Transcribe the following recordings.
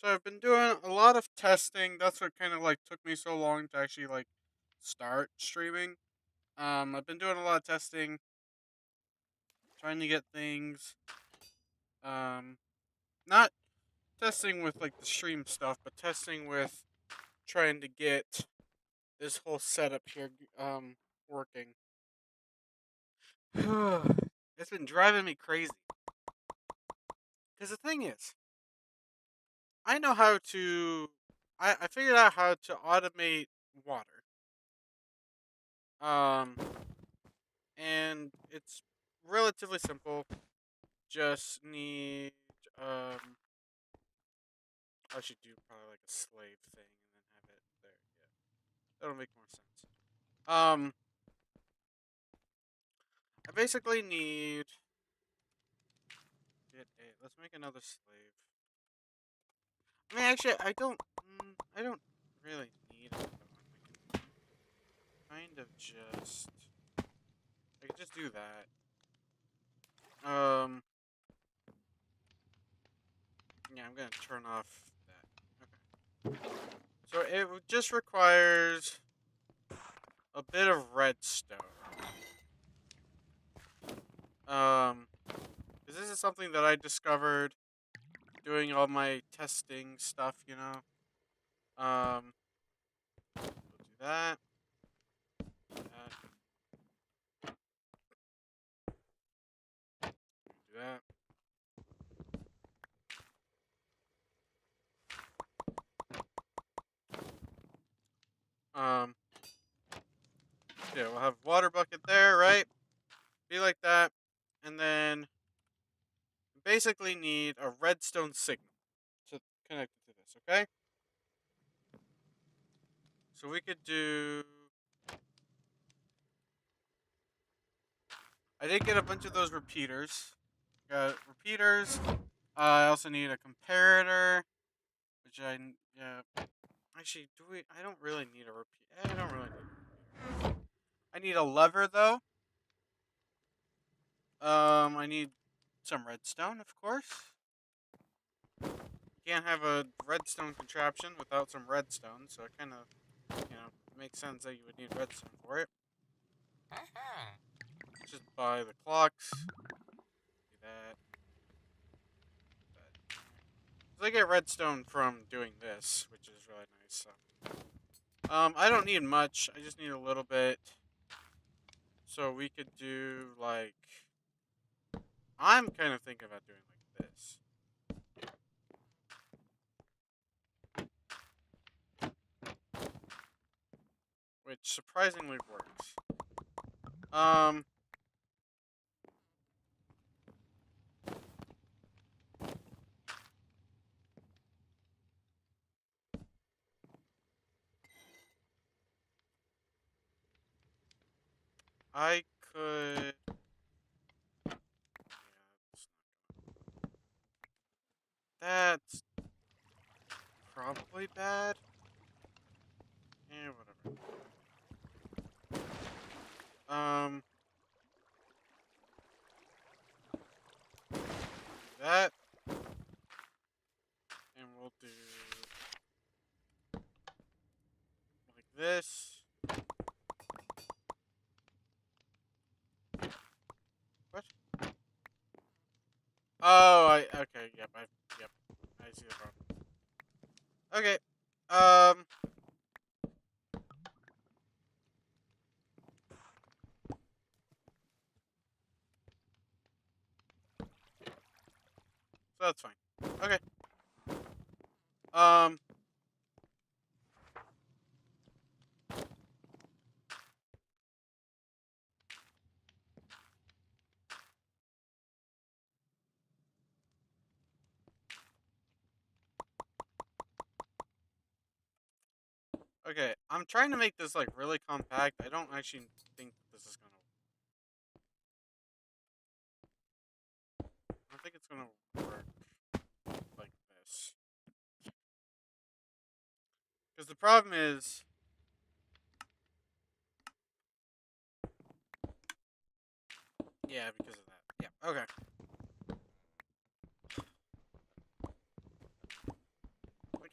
So I've been doing a lot of testing. That's what kind of like took me so long to actually like start streaming. I've been doing a lot of testing, trying to get things. Um, not testing with like the stream stuff, but testing with trying to get this whole setup here working. It's been driving me crazy. Because the thing is, I know how to. I figured out how to automate water. Um, and it's relatively simple. Just need um I should do probably like a slave thing and then have it there. Yeah. That'll make more sense. I basically need let's make another slave. I mean actually I don't really need another one. I can kind of just I can just do that. Um yeah, I'm gonna turn off that. Okay. So just requires a bit of redstone. Um, 'cause this is something that I discovered doing all my testing stuff. We'll do that. That. Do that. Um, yeah, we'll have water bucket there, right? Be like that, and then basically need a redstone signal to connect it to this. Okay, so we could do. I did get a bunch of those repeaters. Got repeaters. I also need a comparator, which yeah. Actually, do we? I don't really need a repeat. I don't really need. I need a lever though. I need some redstone, of course. Can't have a redstone contraption without some redstone, so it kind of, makes sense that you would need redstone for it. Just buy the clocks. Do that. Because I get redstone from doing this, which is really nice. I don't need much. I just need a little bit. So we could do like. I'm kind of thinking about doing like this. Which surprisingly works. Um, I could. Yeah, that's probably bad. Eh, whatever. Um, that, and we'll do like this. What? Oh, okay, yep, I see the problem. Okay, um, so that's fine. Okay, um, okay, I'm trying to make this like really compact. I don't actually think this is gonna. I don't think it's gonna work like this. Because the problem is, yeah, because of that. Yeah. Okay.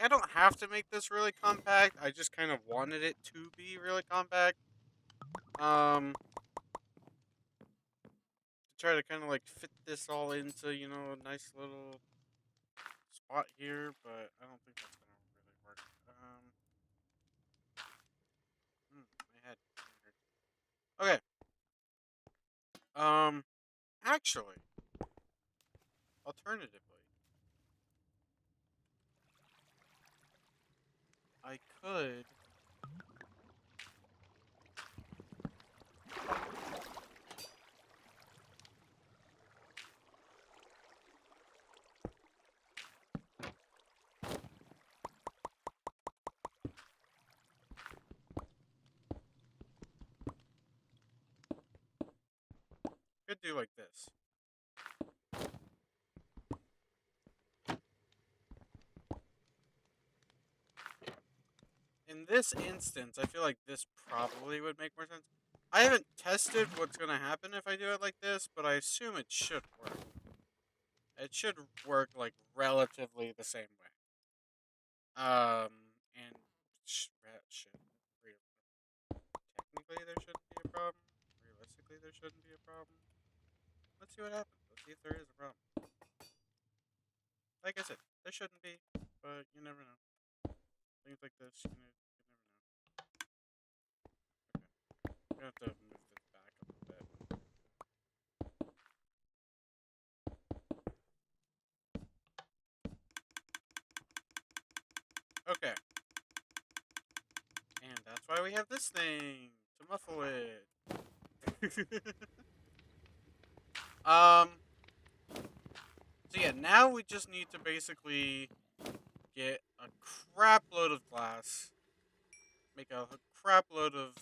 I don't have to make this really compact. I just kind of wanted it to be really compact. To try to kind of like fit this all into, a nice little spot here, but I don't think that's gonna really work. My head hurts. Okay. Um, actually, alternatively, I could. Could do like this. In this instance, I feel like this probably would make more sense. I haven't tested what's gonna happen if I do it like this, but I assume it should work. It should work like relatively the same way. And should technically there shouldn't be a problem. Realistically, there shouldn't be a problem. Let's see what happens. Let's see if there is a problem. Like I said, there shouldn't be, but you never know. Things like this, you never know. Okay, I have to move this back a little bit. Okay, and that's why we have this thing to muffle it. um. So yeah, now we just need to basically get a crap load of glass, make a crap load of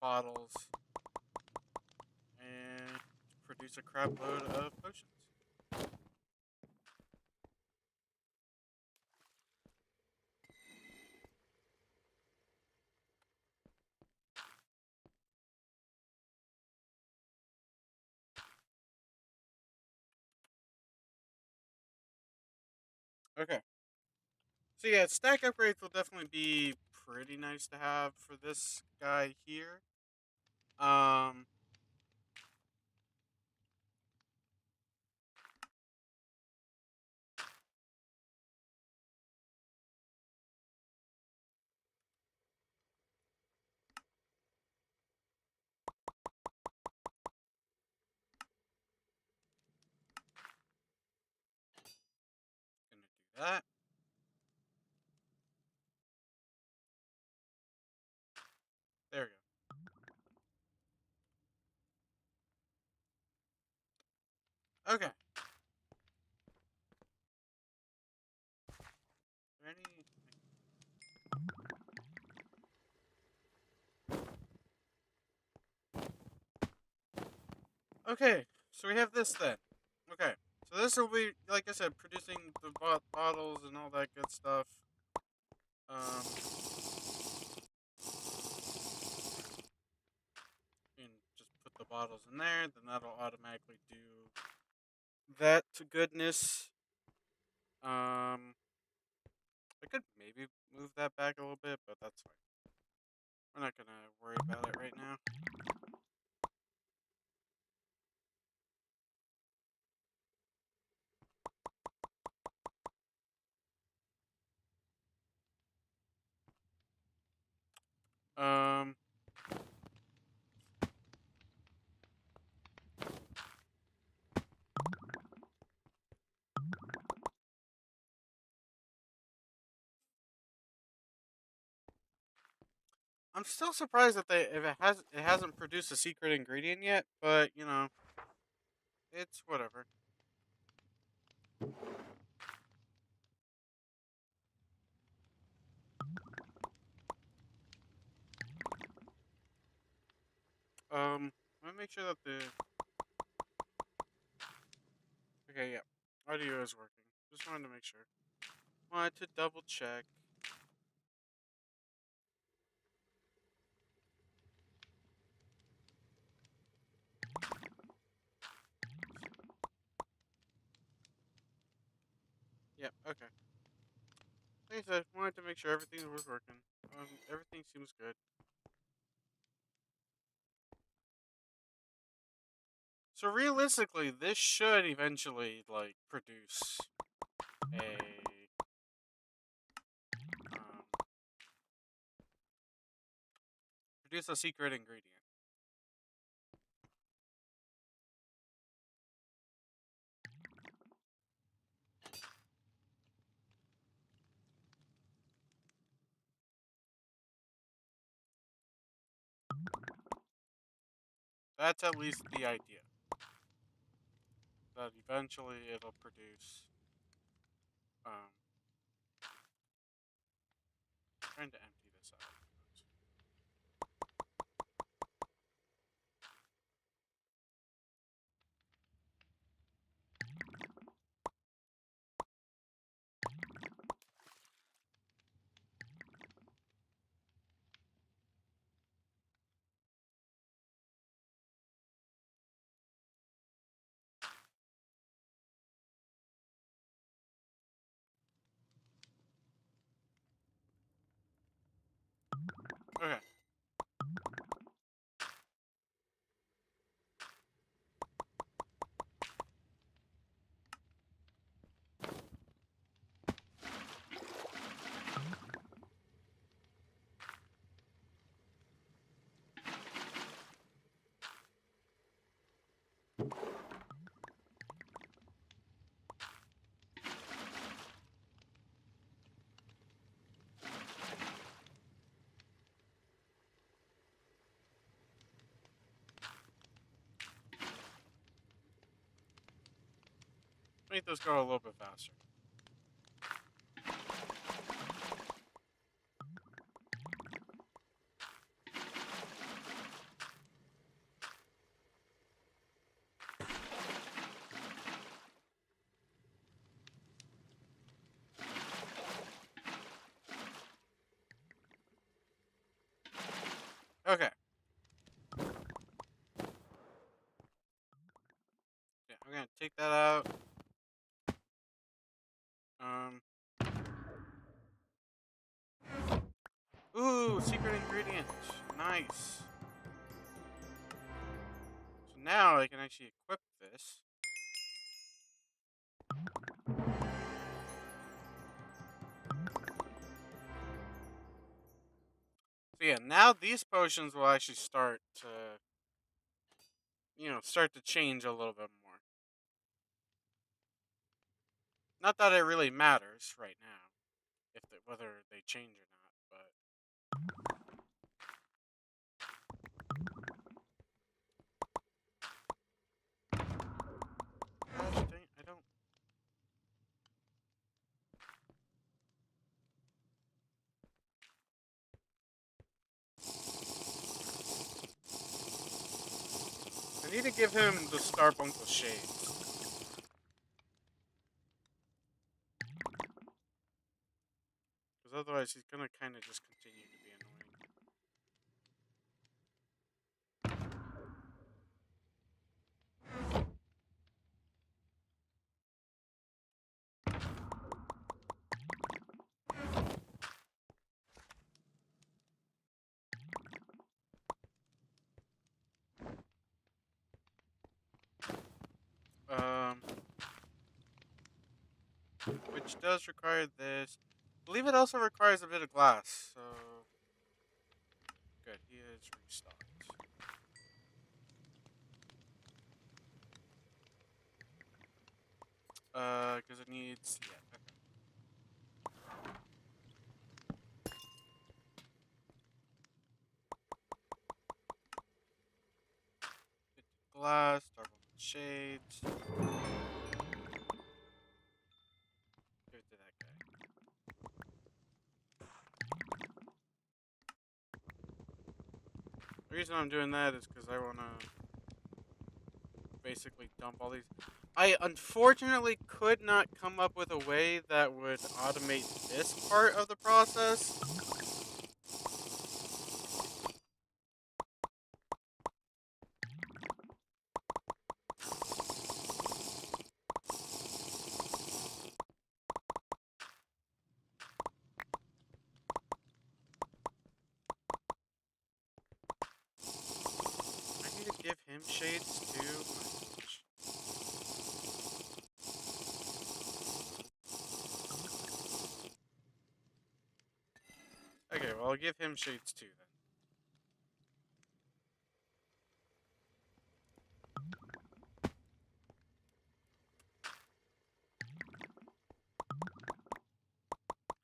bottles, and produce a crap load of potions. Okay. So yeah, stack upgrades will definitely be pretty nice to have for this guy here. Um, gonna do that. There we go. Okay. Ready? Okay. So we have this then. Okay. So this will be, like I said, producing the bottles and all that good stuff. Um, and just put the bottles in there, then that'll automatically do that to goodness. I could maybe move that back a little bit, but that's fine. We're not gonna worry about it right now. Um, I'm still surprised that it hasn't produced a secret ingredient yet, but it's whatever. Let me make sure that the okay, yeah, audio is working. Just wanted to make sure. Wanted to double check. Yep. Okay. Like I said, wanted to make sure everything was working. Everything seems good. So realistically, this should eventually like um, produce a secret ingredient. That's at least the idea. That eventually it'll produce. Um, trying to empty this out. Okay. Make this go a little bit faster. Okay. Yeah, I'm gonna take that out. Um. Ooh, secret ingredient. Nice. So now I can actually equip this. So yeah, now these potions will actually start to, start to change a little bit more. Not that it really matters right now, whether they change or not, but I don't. I need to give him the Starbuncle Shades. Because otherwise he's gonna kind of just continue to be annoying. Um, which does require this. I believe it also requires a bit of glass, so good. He is restocked. Because it needs okay. Glass, Starbuncle Shades. Give it to that guy. The reason I'm doing that is because I want to basically dump all these. I unfortunately could not come up with a way that would automate this part of the process. him shades too? My gosh. Okay, well, I'll give him shades too then.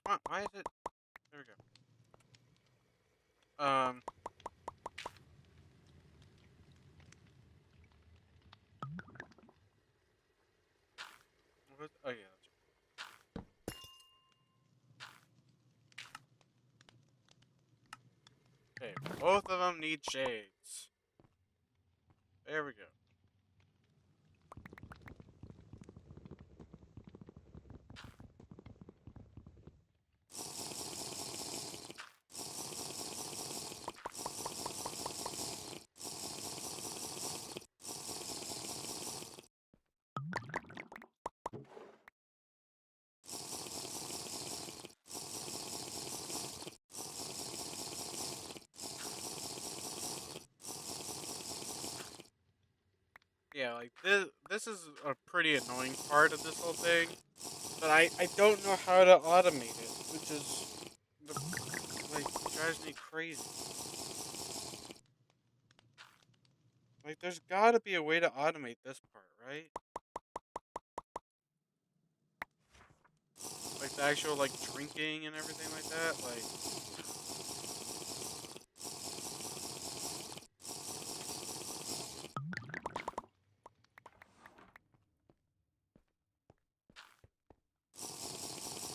Come on, why is it? There we go. Oh yeah, that's right. Okay, both of them need shades. There we go. Yeah, like this is a pretty annoying part of this whole thing, but I don't know how to automate it, which is the like drives me crazy. Like there's got to be a way to automate this part, right? Like the actual like drinking and everything like that. Like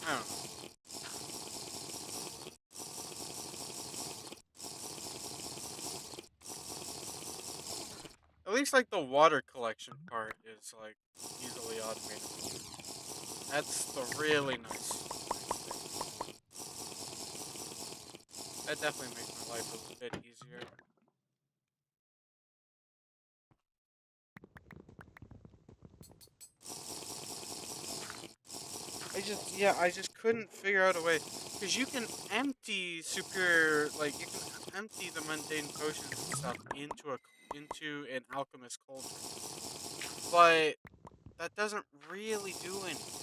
I don't know. At least like the water collection part is like easily automated. That's the really nice thing. That definitely makes my life a bit easier. I just couldn't figure out a way because you can empty superior, like you can empty the mundane potions and stuff into an alchemist cauldron, but that doesn't really do anything.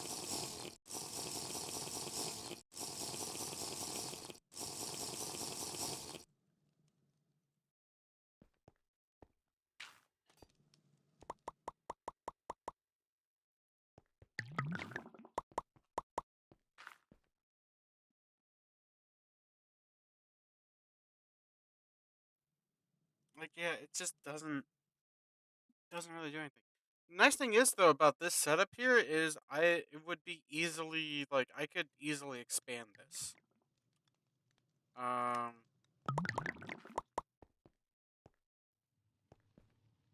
Like yeah, it just doesn't really do anything. The nice thing is though about this setup here is it would be easily like I could easily expand this. Um,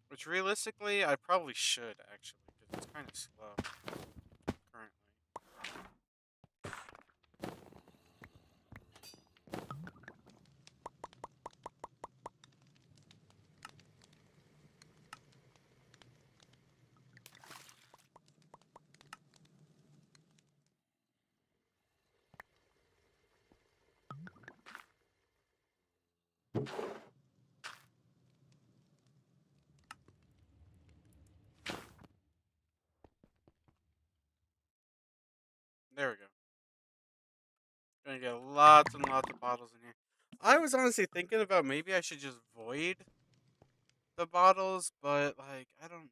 which realistically I probably should actually because it's kind of slow currently. There we go. Gonna get lots and lots of bottles in here. I was honestly thinking about maybe I should just void the bottles, but like I don't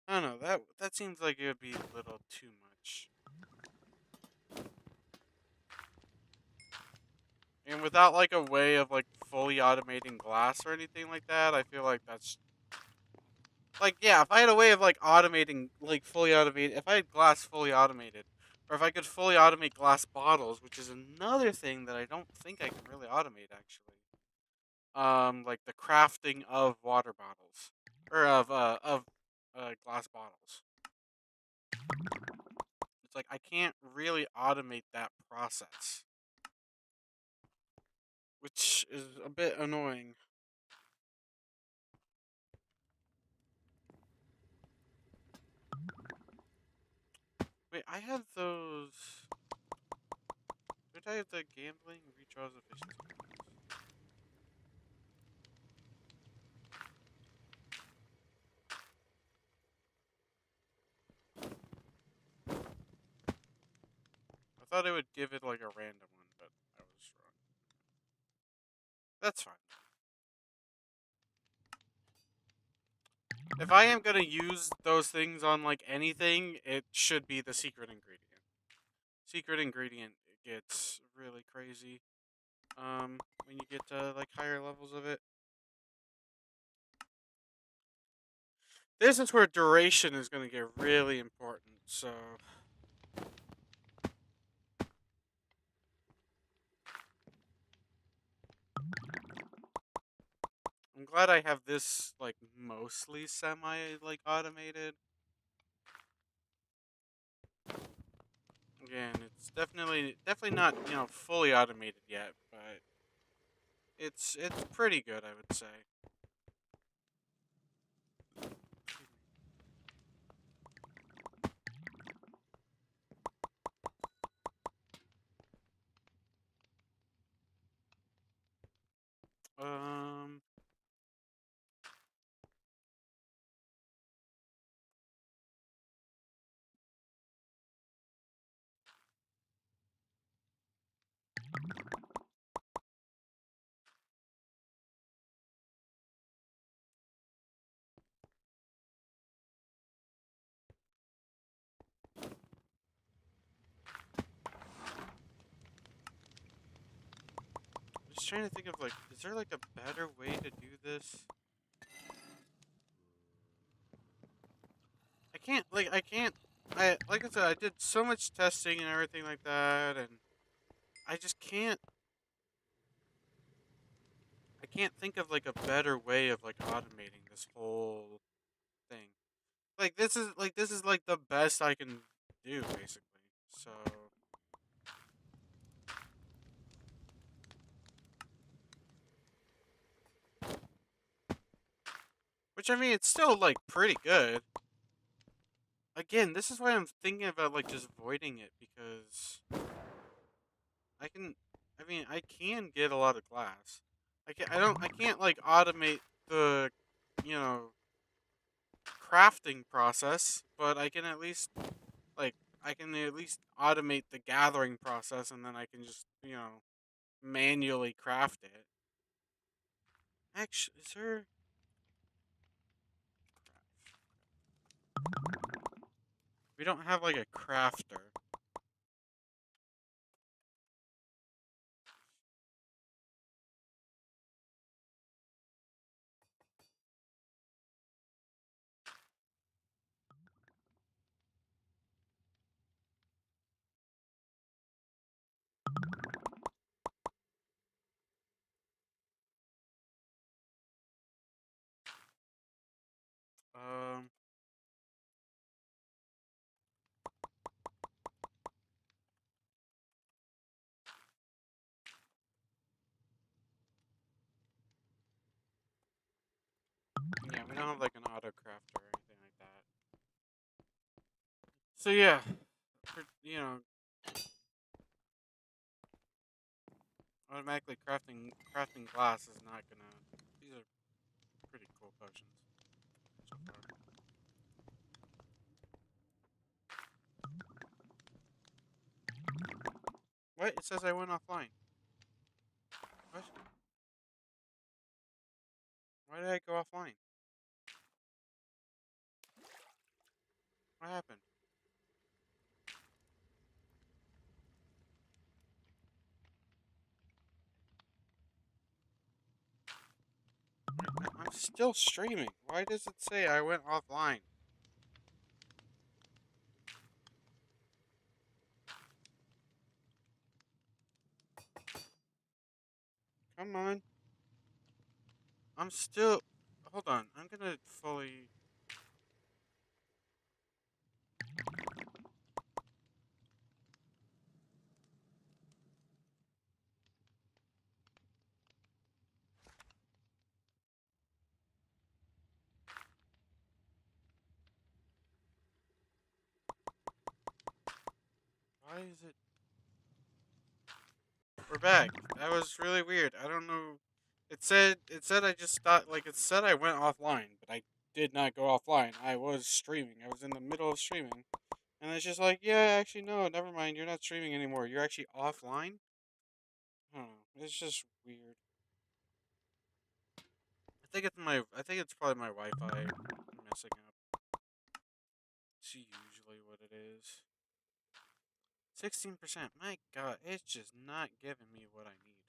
know, that seems like it would be a little too much. And without like a way of like fully automating glass or anything like that, I feel like that's like yeah, if I had a way of like automating like fully automate if I had glass fully automated, or if I could fully automate glass bottles, which is another thing that I don't think I can really automate actually. Like the crafting of water bottles or of glass bottles. It's like I can't really automate that process, which is a bit annoying. Wait, I have those. Did I have the gambling redraws efficiency? thought it would give it like a random one, but I was wrong. That's fine. If I am gonna use those things on like anything, it should be the secret ingredient. Secret ingredient gets really crazy. When you get to like higher levels of it. This is where duration is gonna get really important. So I'm glad I have this like mostly semi like automated. Again, it's definitely not, fully automated yet, but it's pretty good, I would say. Um just trying to think of like, is there like a better way to do this? I like I said, I did so much testing and everything like that, and I just can't think of like a better way of like automating this whole thing. This is like the best I can do basically. So, which I mean, it's still like pretty good. Again, this is why I'm thinking about like just voiding it because I can. I mean, I can get a lot of glass. I can't like automate the, you know, crafting process, but I can at least like I can at least automate the gathering process, and then I can just manually craft it. Actually, is there? We don't have like a crafter. Um, yeah, we don't have like an auto crafter or anything like that. So yeah, automatically crafting glass is not gonna. These are pretty cool potions so far. What? It says I went offline. What? Why did I go offline? What happened? I'm still streaming. Why does it say I went offline? Come on. I'm still. Hold on. I'm gonna fully. Why is it? We're back. That was really weird. I don't know. It said I just thought like it said I went offline, but I did not go offline. I was streaming. I was in the middle of streaming. And it's just like, yeah, actually, no, never mind. You're not streaming anymore. You're actually offline. I don't know. It's just weird. I think it's probably my Wi-Fi messing up. It's usually what it is. 16%. My God, it's just not giving me what I need.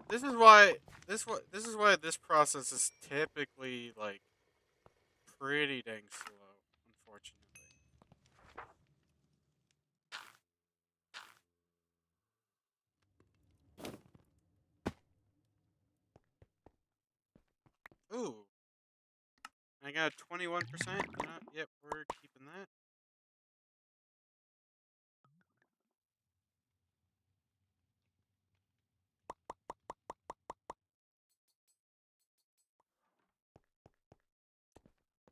This is why this is why this process is typically like pretty dang slow, unfortunately. Ooh, I got 21%. You know, yep, we're keeping that.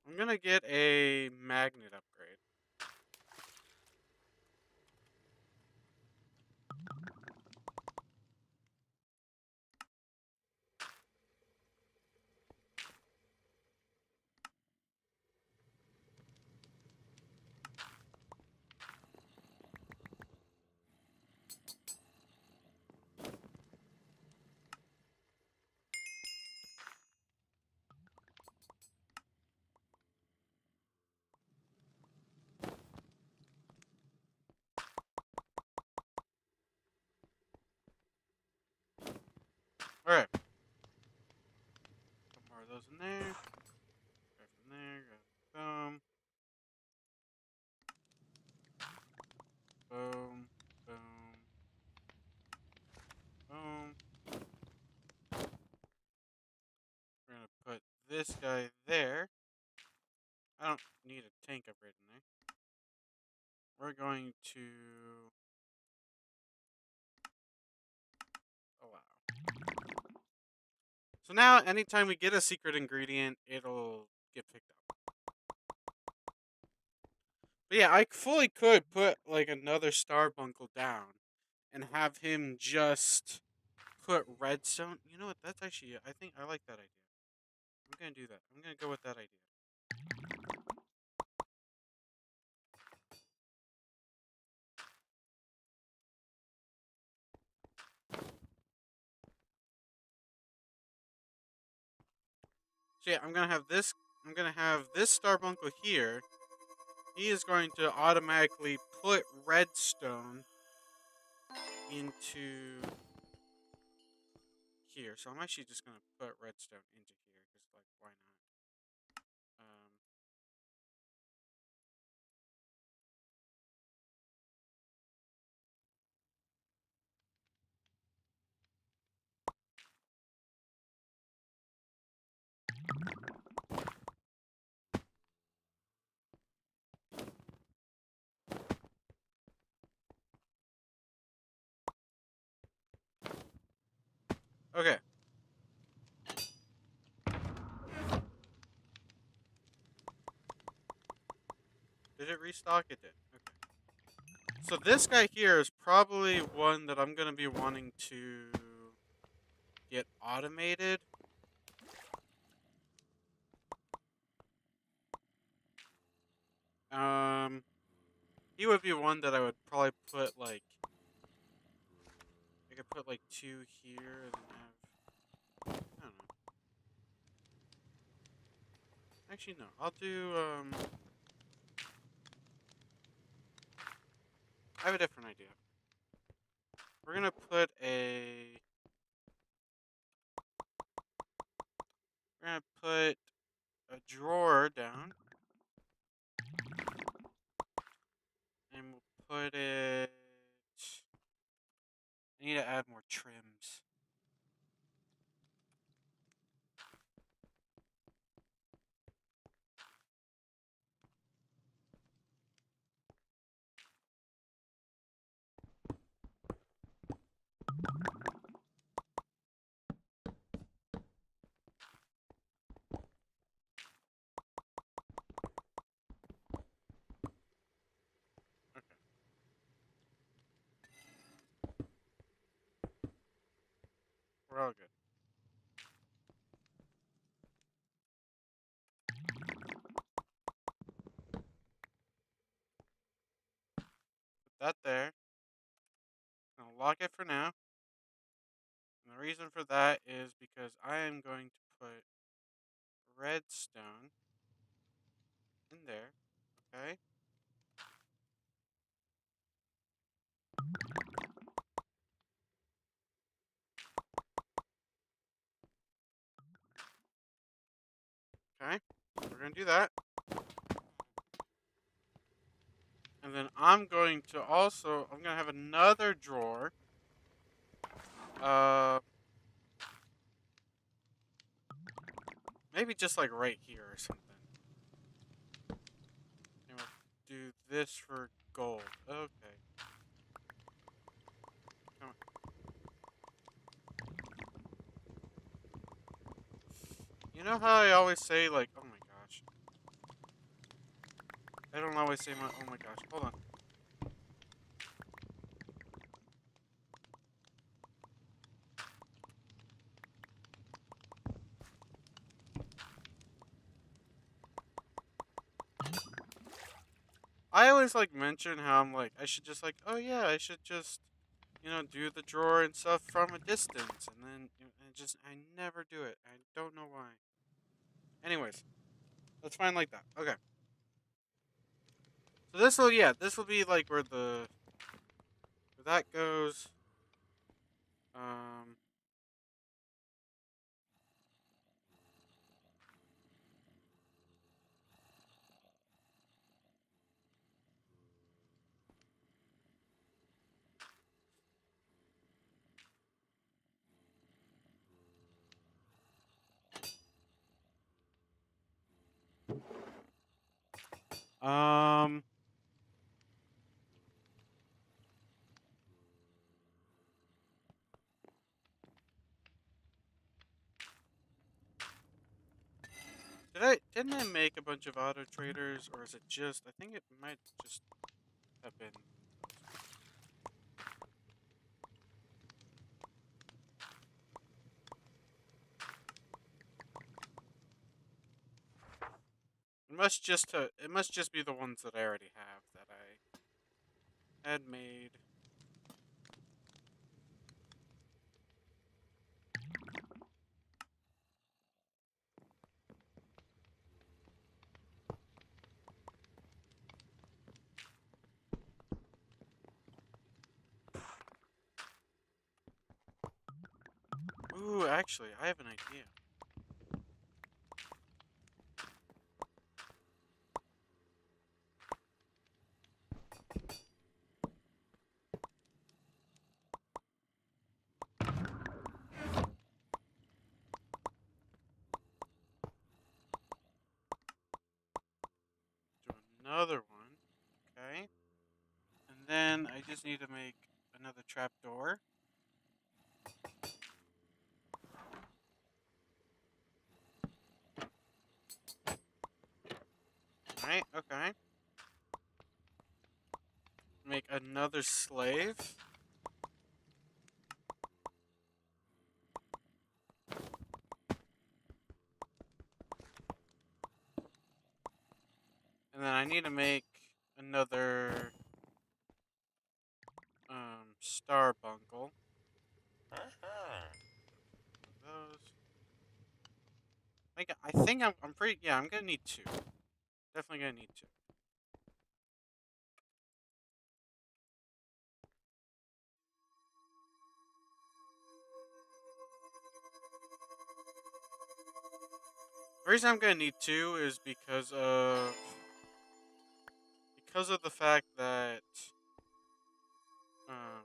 I'm gonna get a magnet upgrade. All right, put more of those in there. Grab from there. Grab, boom, boom, boom, boom. We're gonna put this guy there. I don't need a tank upgrade in there. We're going to allow. So now, anytime we get a secret ingredient, it'll get picked up. But yeah, I fully could put like another Starbuncle down and have him just put redstone. You know what? That's actually, I think I like that idea. I'm gonna do that. I'm gonna go with that idea. So yeah, I'm gonna have this. I'm gonna have this Starbuncle here. He is going to automatically put redstone into here. So I'm actually just gonna put redstone into here because, like, why not? Um, okay. Did it restock? It did. Okay. So this guy here is probably one that I'm gonna be wanting to get automated. Um, he would be one that I would probably put like I could put like two here and then have I don't know. Actually, no. I'll do I have a different idea. We're gonna put a we're gonna put a drawer down and we'll put it. I need to add more trims. Okay. we're all good. Put that there. I'll lock it for now. And the reason for that is because I am going to put redstone in there. Okay. Okay. We're going to do that. And then I'm going to have another drawer. Uh, Maybe just like right here or something. And we'll do this for gold. Okay. Come on. You know how I always say, like, oh my gosh. I don't always say oh my gosh. Hold on. I always like mention how I'm like, I should just like, oh yeah, I should just, do the drawer and stuff from a distance. And then I never do it. I don't know why. Anyways, that's fine like that. Okay. So this will be like where that goes. Um, um, didn't I make a bunch of auto traders, or is it just? I think it might just have been. It must just be the ones that I already have that I had made. Ooh, actually, I have an idea. Do another one. Okay. And then I just need to make another trapdoor. Alright, okay. Make another slave. And then I need to make another star bunkle. Those. I think I'm pretty yeah, I'm gonna need two. Definitely gonna need two. The reason I'm gonna need two is because of the fact that um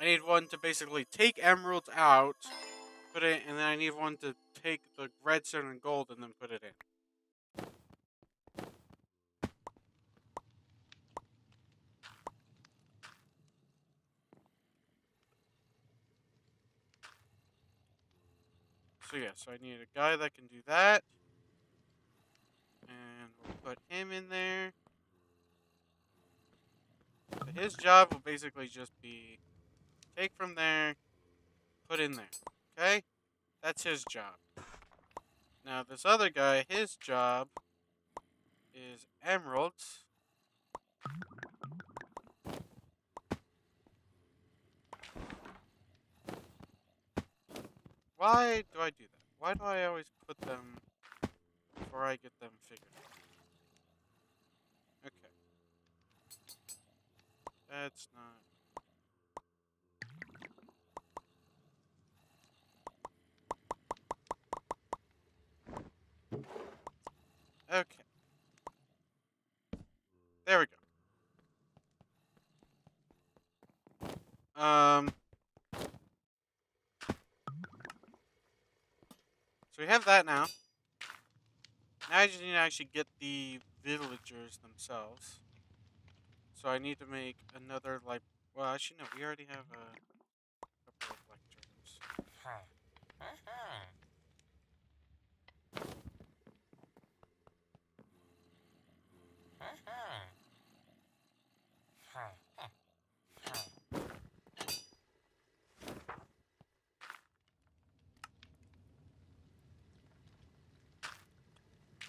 I need one to basically take emeralds out, put it, and then I need one to take the redstone and gold and then put it in. So yeah, so I need a guy that can do that. And we'll put him in there. So his job will basically just be Take from there, put in there. Okay? That's his job. Now, this other guy, his job is emeralds. Why do I do that? Why do I always put them before I get them figured out? Okay. That's not... Okay. There we go. So we have that now. Now I just need to actually get the villagers themselves. So I need to make another, like... Well, actually, no. We already have a couple of lectures.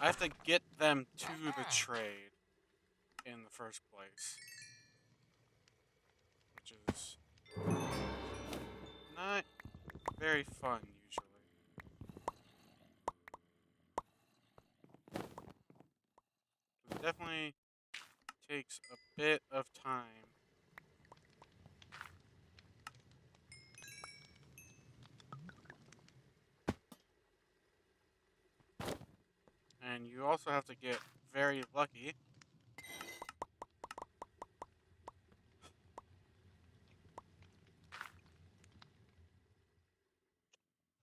I have to get them to the trade in the first place. Which is not very fun, usually. It definitely takes a bit of time. And you also have to get very lucky.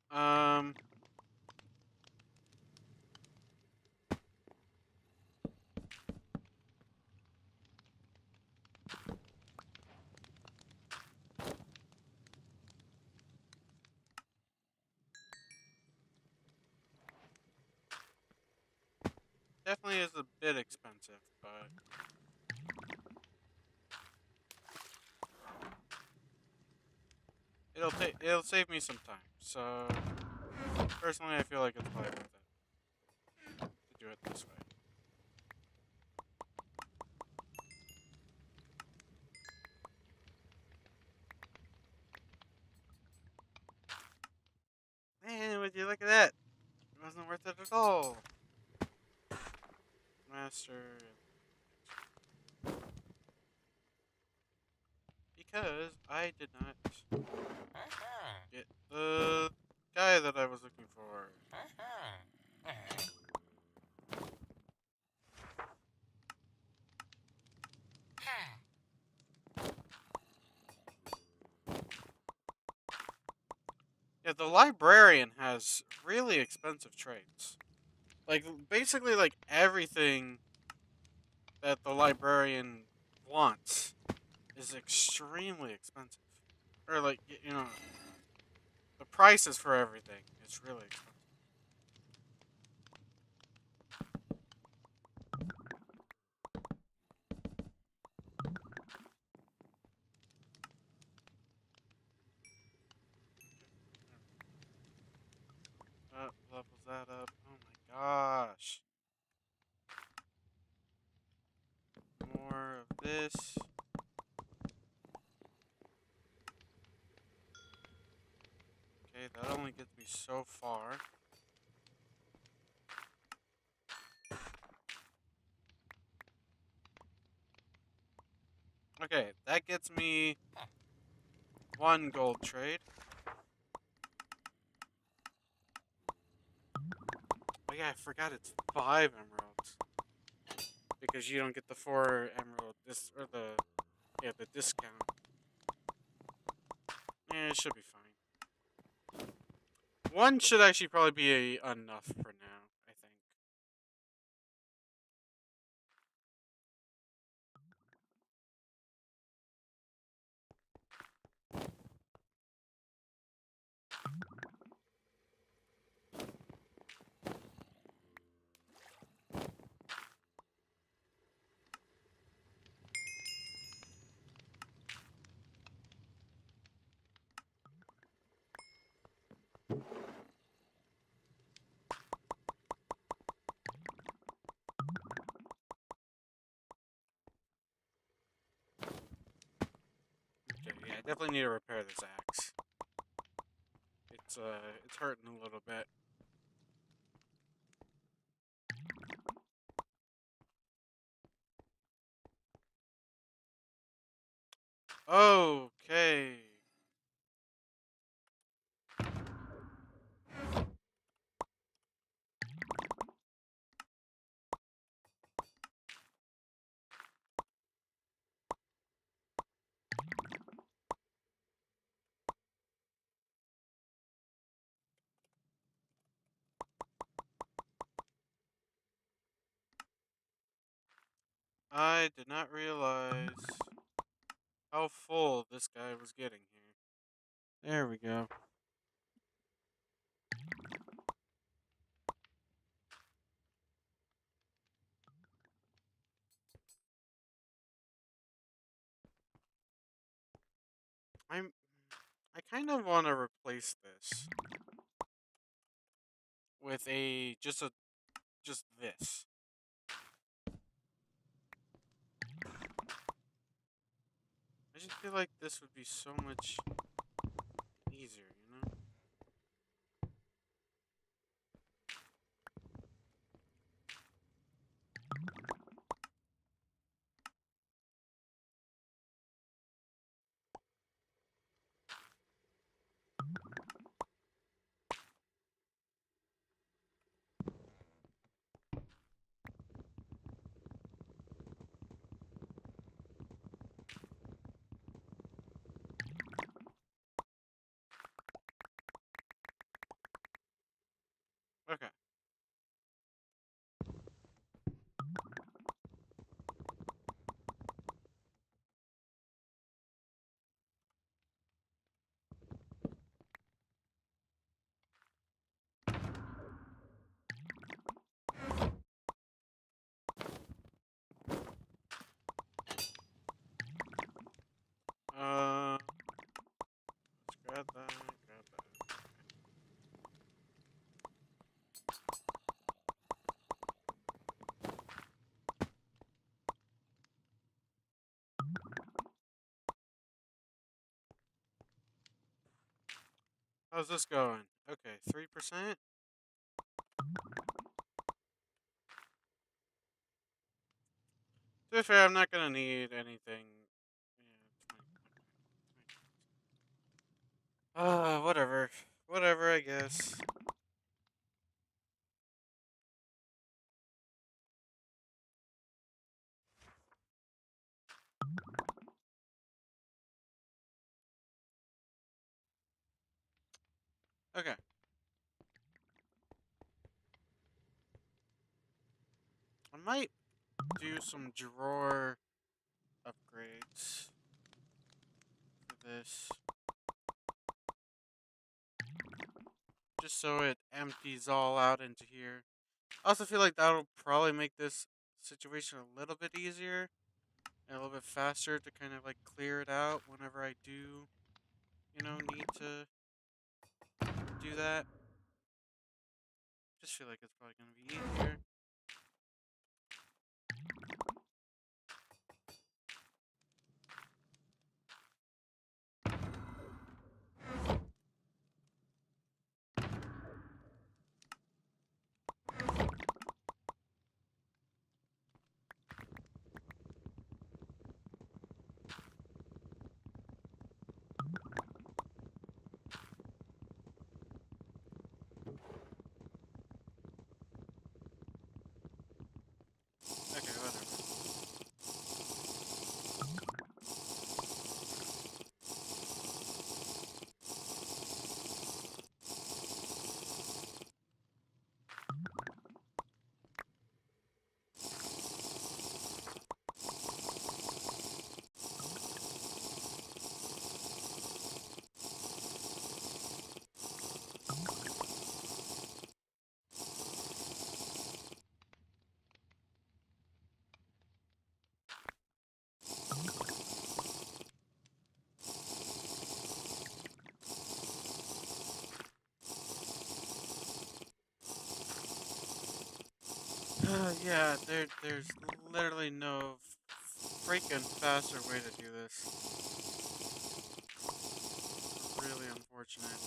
Um... Definitely is a bit expensive, but it'll save me some time. So personally, I feel like it's probably worth it to do it this way. Man, would you look at that? It wasn't worth it at all. Master, because I did not get the guy that I was looking for. Yeah, the librarian has really expensive trades. Like, basically, like, everything that the librarian wants is extremely expensive. Or, like, you know, the prices for everything is really expensive. Levels that up. Oh my gosh. More of this. Okay, that only gets me so far. Okay, that gets me 1 gold trade. Oh yeah, I forgot it's 5 emeralds. Because you don't get the 4 emerald the discount. Yeah, it should be fine. 1 should actually probably be enough for now, I think. I definitely need to repair this axe. It's hurting a little bit. Okay. I did not realize how full this guy was getting here. There we go. I'm I kind of want to replace this with just this. I just feel like this would be so much easier, you know? Okay. Uh, let's grab that. Grab that. How's this going? Okay, 3%. To be fair, I'm not gonna need anything. Yeah, 20. Whatever. Whatever, I guess. Okay. I might do some drawer upgrades for this. Just so it empties all out into here. I also feel like that'll probably make this situation a little bit easier and a little bit faster to kind of like clear it out whenever I do, need to do that. Just feel like it's probably gonna be easier. Okay, whatever. Yeah, there's literally no freaking faster way to do this. unfortunate.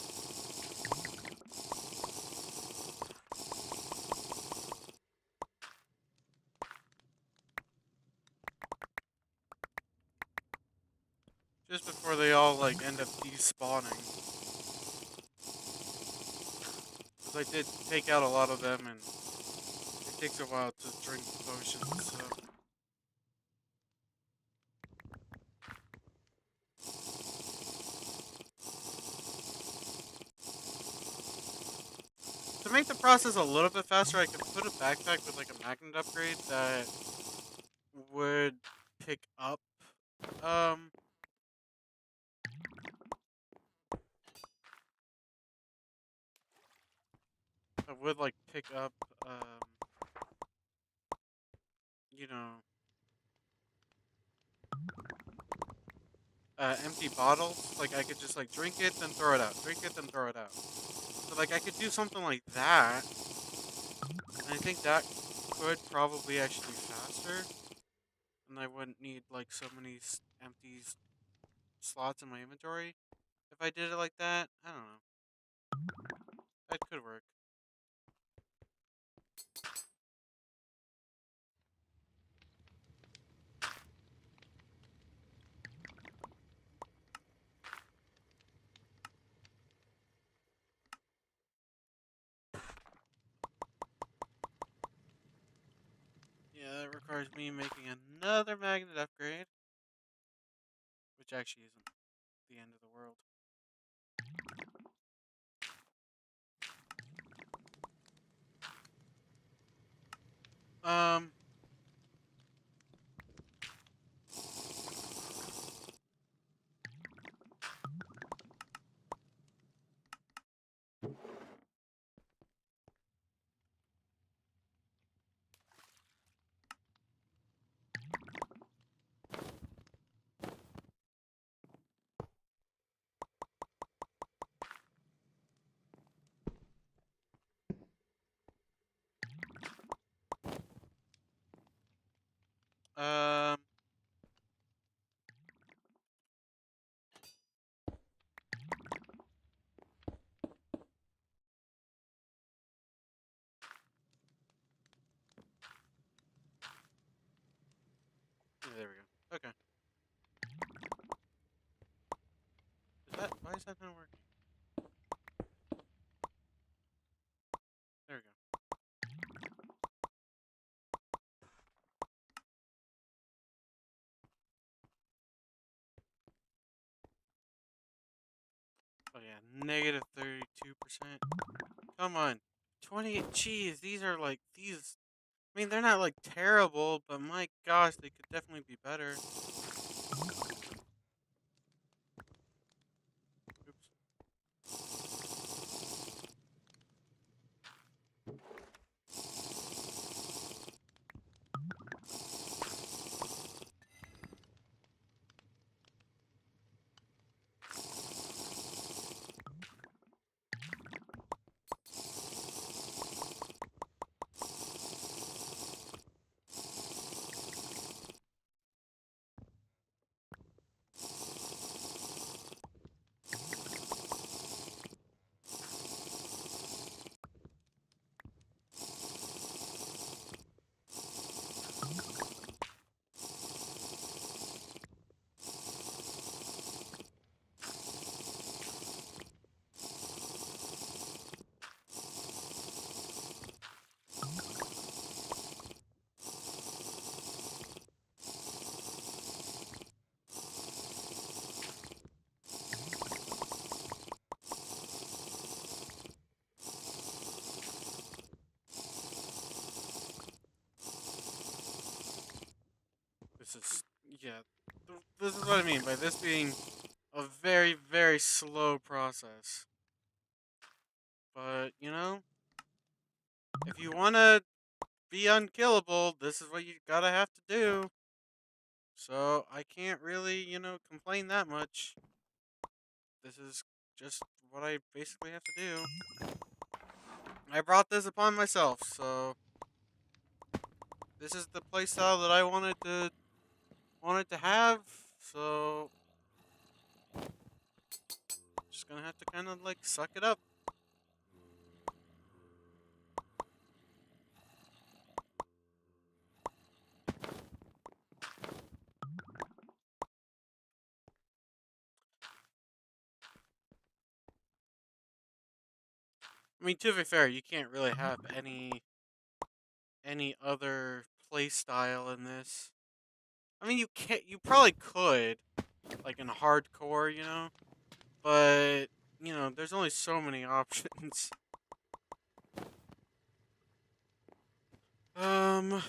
Just before they all like end up despawning, because I did take out a lot of them, and it takes a while to drink potions. So to make the process a little bit faster, I could put a backpack with like a magnet upgrade that would pick up um that would like pick up you know empty bottles. Like I could just like drink it then throw it out, drink it then throw it out. So like I could do something like that, and I think that could probably actually be faster, and I wouldn't need like so many empty slots in my inventory if I did it like that. I don't know. That could work. Yeah, that requires me making another magnet upgrade, which actually isn't the end of the world. Um, um, yeah, there we go. Okay. Why is that not working? There we go. Oh yeah, negative 32%. Come on. 28. Jeez, these are like, these. I mean, they're not like terrible, but my gosh, they could definitely be better. Oops. This is, yeah. This is what I mean by this being a very, very slow process. But, if you want to be unkillable, this is what you gotta have to do. So I can't really, complain that much. This is just what I basically have to do. I brought this upon myself, so this is the playstyle that I wanted to have. So just gonna have to kind of like suck it up. I mean, to be fair, you can't really have any other play style in this. I mean, you can't. You probably could, like in hardcore, but there's only so many options. Um,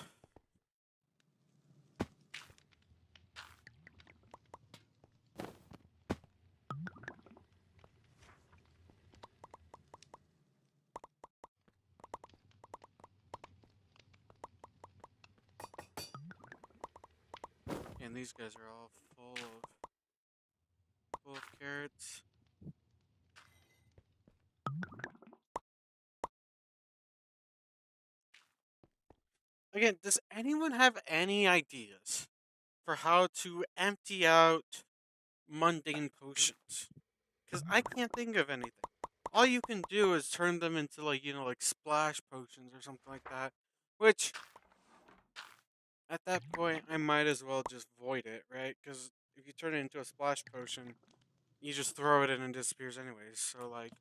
and these guys are all full of carrots. Again, does anyone have any ideas for how to empty out mundane potions? Because I can't think of anything. All you can do is turn them into like splash potions or something like that. Which at that point I might as well just void it, right? Because if you turn it into a splash potion, you just throw it in and it disappears anyways. So like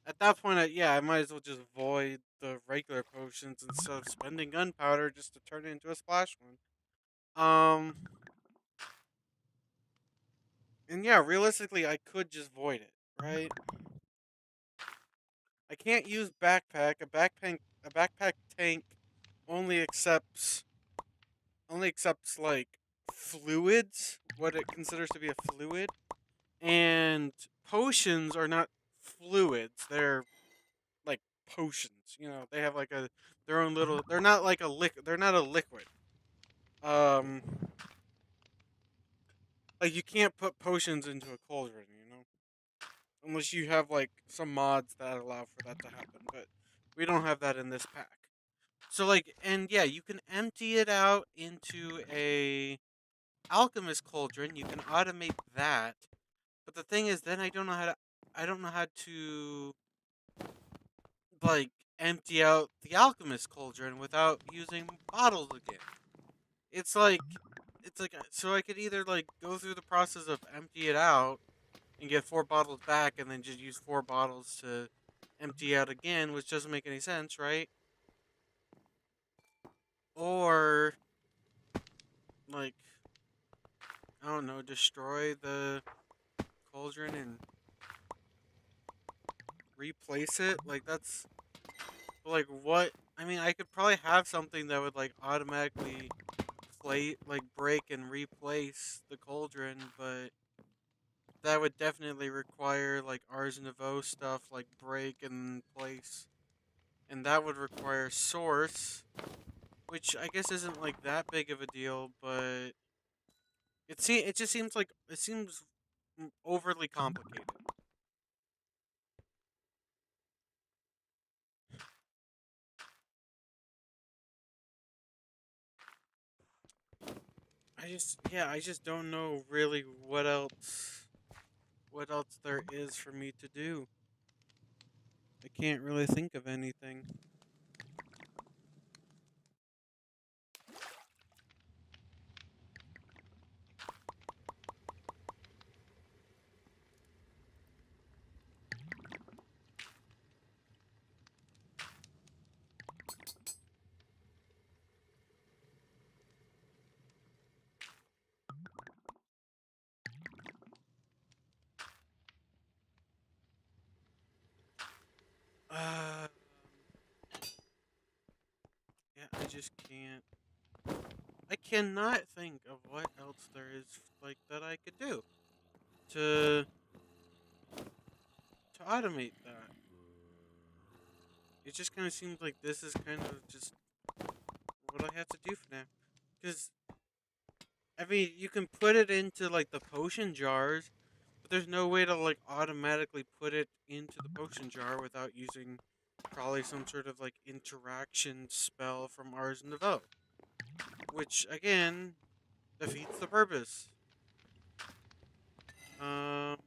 at that point, yeah, I might as well just void the regular potions instead of spending gunpowder just to turn it into a splash one. And yeah, realistically, I could just void it, right? I can't use backpack. A backpack tank only accepts like fluids, what it considers to be a fluid, and potions are not fluids. They're like potions. They have like their own little. They're not like a liquid. They're not a liquid. Um, like you can't put potions into a cauldron. Unless you have like some mods that allow for that to happen, but we don't have that in this pack. So like, and yeah, you can empty it out into a alchemist cauldron. You can automate that, but the thing is, then I don't know how to like empty out the alchemist cauldron without using bottles again. It's like, so I could either like go through the process of empty it out and get 4 bottles back, and then just use 4 bottles to empty out again, which doesn't make any sense, right? Or like, I don't know, destroy the cauldron and replace it. Like that's like what? I mean, I could probably have something that would like automatically break and replace the cauldron, but that would definitely require like Ars Nouveau stuff like break and place, and that would require source, which I guess isn't like that big of a deal, but it just seems like it seems overly complicated. I just don't know really what else there is for me to do. I can't really think of anything. Uh, yeah, I just can't. I cannot think of what else there is like that I could do to automate that. It just kind of seems like this is kind of just what I have to do for now. Because I mean, you can put it into like the potion jars, but there's no way to like automatically put it into the potion jar without using probably some sort of like interaction spell from Ars Nouveau, which again defeats the purpose. Um,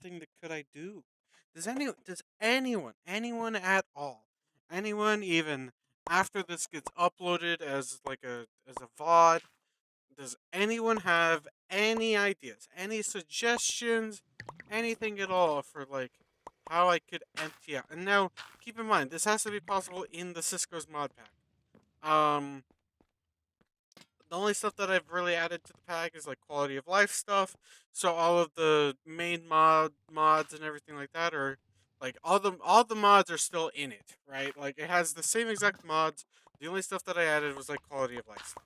thing that could I do? Does anyone at all, anyone even after this gets uploaded as like a VOD, does anyone have any ideas, any suggestions, anything at all for like how I could empty out? And now keep in mind this has to be possible in the Cisco's mod pack. The only stuff that I've really added to the pack is like quality of life stuff. So all of the main mods and everything like that are like all the mods are still in it, right? Like it has the same exact mods. The only stuff that I added was like quality of life stuff.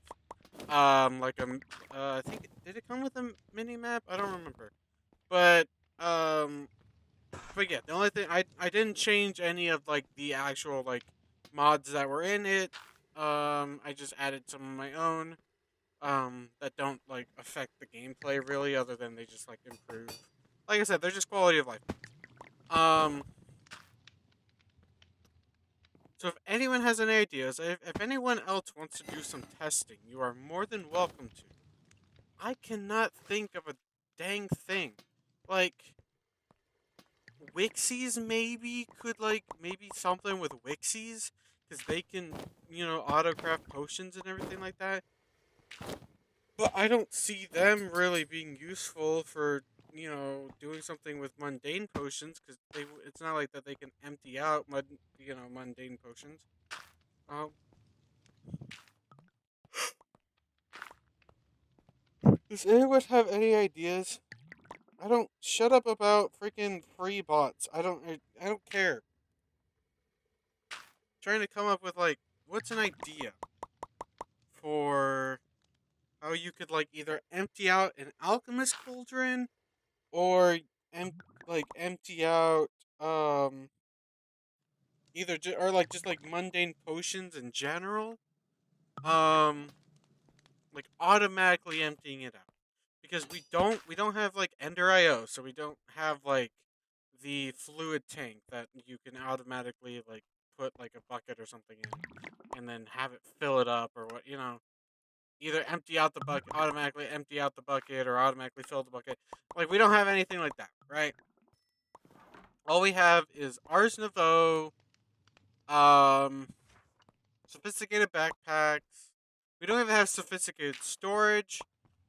Like I think did it come with a mini map? I don't remember. But um, but yeah, the only thing I didn't change any of like the actual like mods that were in it. I just added some of my own that don't like affect the gameplay really, other than they just like improve. Like I said, they're just quality of life. Um, so if anyone has any ideas, if anyone else wants to do some testing, you are more than welcome to. I cannot think of a dang thing. Like Wixies maybe could like maybe something with Wixies because they can autocraft potions and everything like that. But I don't see them really being useful for doing something with mundane potions because it's not like that they can empty out mundane potions. Um, does anyone have any ideas? I don't shut up about freaking free bots. I don't care. Trying to come up with like what's an idea for how you could like either empty out an alchemist cauldron or empty out um or like just like mundane potions in general, um like automatically emptying it out because we don't have like ender IO, so we don't have like the fluid tank that you can automatically like put like a bucket or something in and then have it fill it up or either empty out the bucket, automatically empty out the bucket, or automatically fill the bucket. Like we don't have anything like that, right? All we have is Ars Nouveau, um sophisticated backpacks. We don't even have sophisticated storage,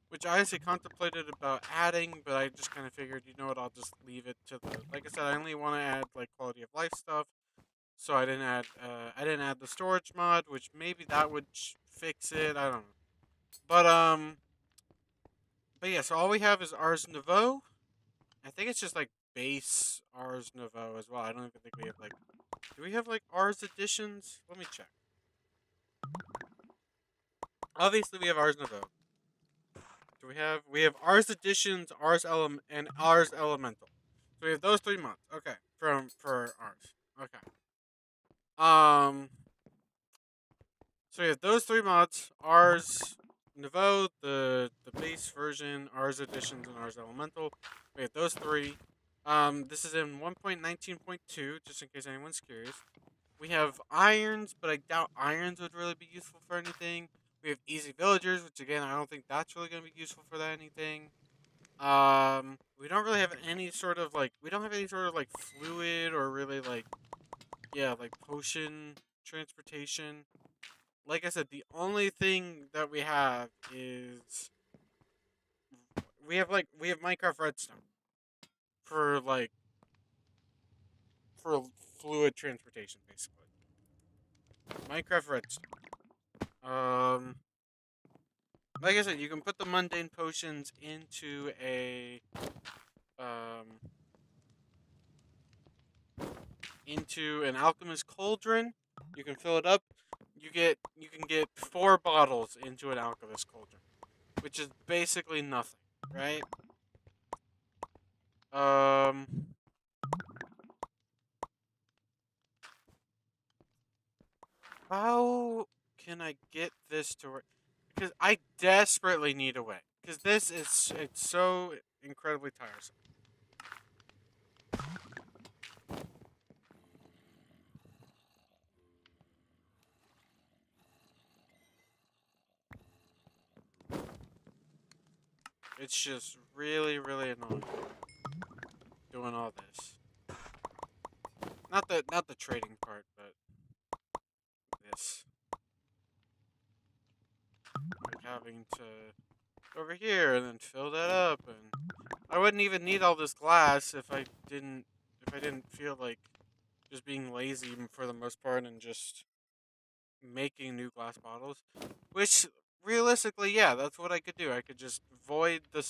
which I honestly contemplated about adding, but I just kind of figured, you know what, I'll just leave it to the. Like I said, I only want to add like quality of life stuff, so I didn't add the storage mod, which maybe that would fix it. I don't know, but yeah. So all we have is Ars Nouveau. I think it's just like base Ars Nouveau as well. I don't even think we have like. Do we have like Ars editions? Let me check. Obviously, we have Ars Nouveau. Do we have Ars Editions, and Ars Elemental. So we have those three mods. Okay. For Ars. Okay. Um so we have those three mods, Ars Nouveau, the base version, Ars Editions, and Ars Elemental. We have those three. This is in 1.19.2, just in case anyone's curious. We have irons, but I doubt irons would really be useful for anything. We have easy villagers, which again I don't think that's really gonna be useful for anything. We don't really have any sort of like fluid or really like like potion transportation. Like I said, the only thing that we have is we have Minecraft Redstone for like for fluid transportation basically. Minecraft Redstone. Um like I said, you can put the mundane potions um into an alchemist cauldron. You can fill it up. You can get 4 bottles into an alchemist cauldron, which is basically nothing, right? Um, how can I get this to work? Because I desperately need a way. Because it's so incredibly tiresome. It's just really really annoying doing all this. Not the trading part, but this. Like having to go over here and then fill that up, and I wouldn't even need all this glass if I didn't feel like just being lazy for the most part and just making new glass bottles. Which realistically, yeah, that's what I could do. I could just void the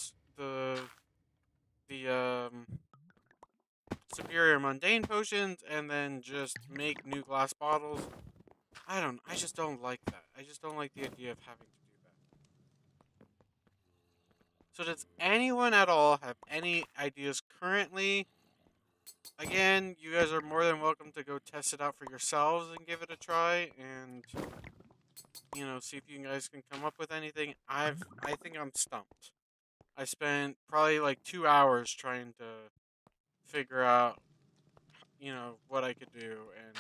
superior mundane potions and then just make new glass bottles. I just don't like that. I just don't like the idea of having to do that. So does anyone at all have any ideas currently? Again, you guys are more than welcome to go test it out for yourselves and give it a try and see if you guys can come up with anything. I think I'm stumped. I spent probably like 2 hours trying to figure out, what I could do, and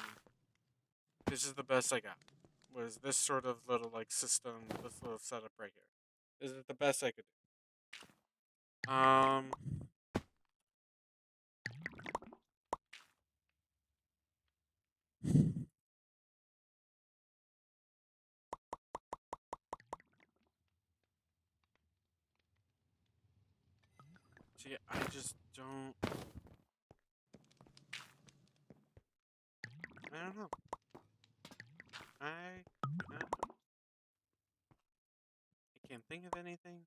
this is the best I got. Was this sort of little like system, this little setup right here. This is the best I could do. See, I just don't. I don't know. I can't think of anything.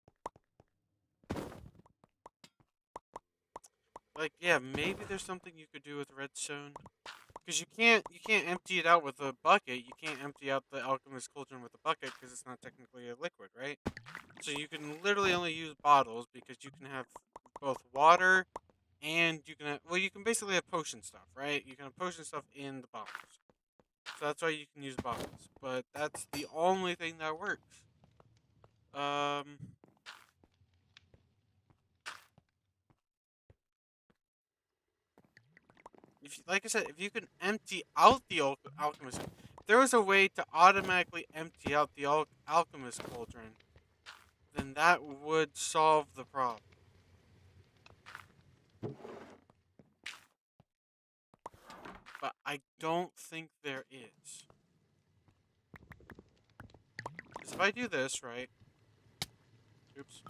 Like, yeah, maybe there's something you could do with redstone. Because you can't empty it out with a bucket. You can't empty out the alchemist cauldron with a bucket because it's not technically a liquid, right? So you can literally only use bottles because you can have both water and you can have, well, you can basically have potion stuff, right? You can have potion stuff in the bottles. So that's why you can use bottles. But that's the only thing that works. Um, if like I said, if you can empty out the alchemist, if there was a way to automatically empty out the alchemist cauldron, then that would solve the problem. But I don't think there is. Because if I do this, right? Oops.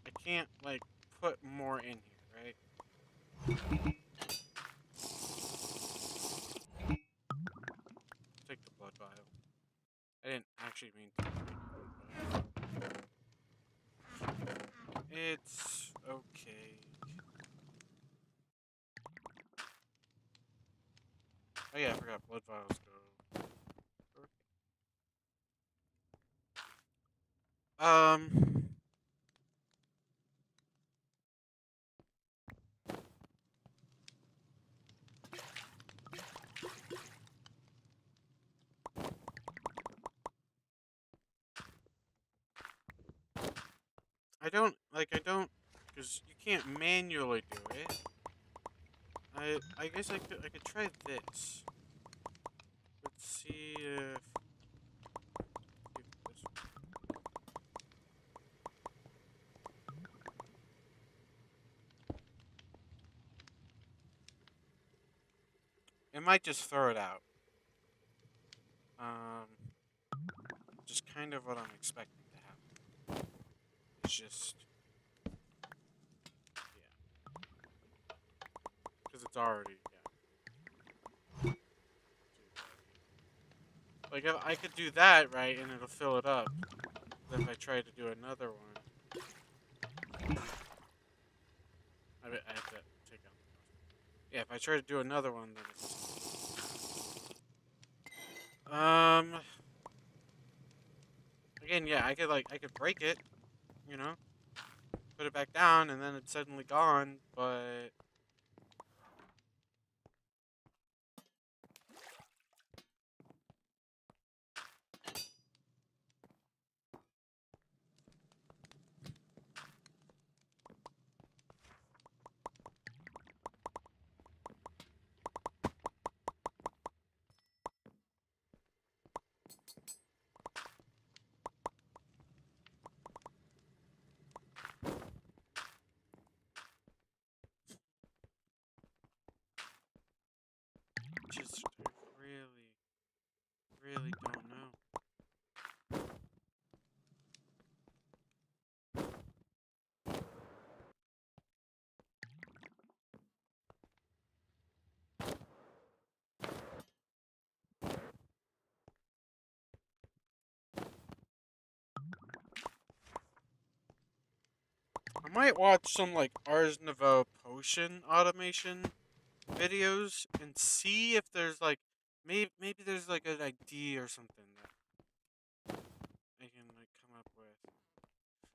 I can't, like, put more in here, right? Take the blood vial. I didn't actually mean to take the blood vial. It's okay. Oh yeah, I forgot blood vials go. Um, I don't, because you can't manually do it. I guess I could try this. Let's see if this. It might just throw it out. Um, just kind of what I'm expecting to happen. It's just, yeah, because it's already, yeah. Like, if I could do that, right, and it'll fill it up. Then if I try to do another one, I have to take out the cost. Yeah, if I try to do another one, then it's, again, yeah, I could break it, you know, put it back down, and then it's suddenly gone, but might watch some like Ars Nouveau potion automation videos and see if there's like maybe there's like an idea or something that I can like come up with.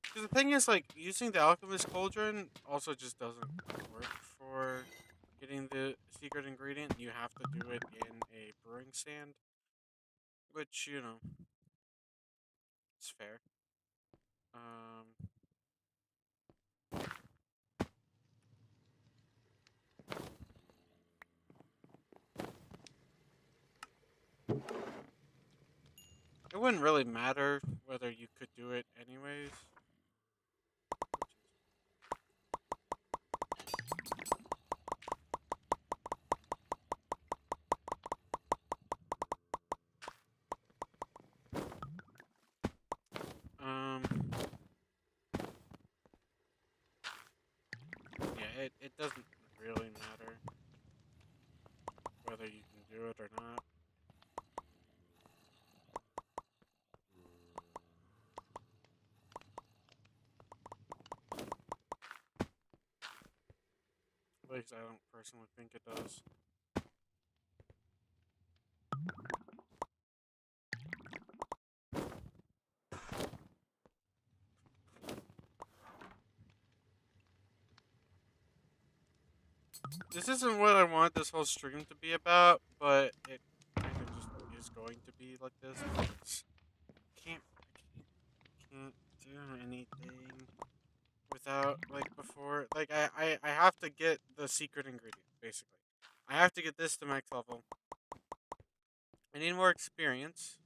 Because the thing is, like using the alchemist cauldron also just doesn't work for getting the secret ingredient. You have to do it in a brewing stand, which it's fair. Um, it wouldn't really matter whether you could do it anyways. Um, yeah, it doesn't really matter whether you can do it or not. At least I don't personally think it does. This isn't what I want this whole stream to be about, but it kind of just is going to be like this. Because can't can't do anything without like before like I have to get the secret ingredient basically. I have to get this to max level. I need more experience,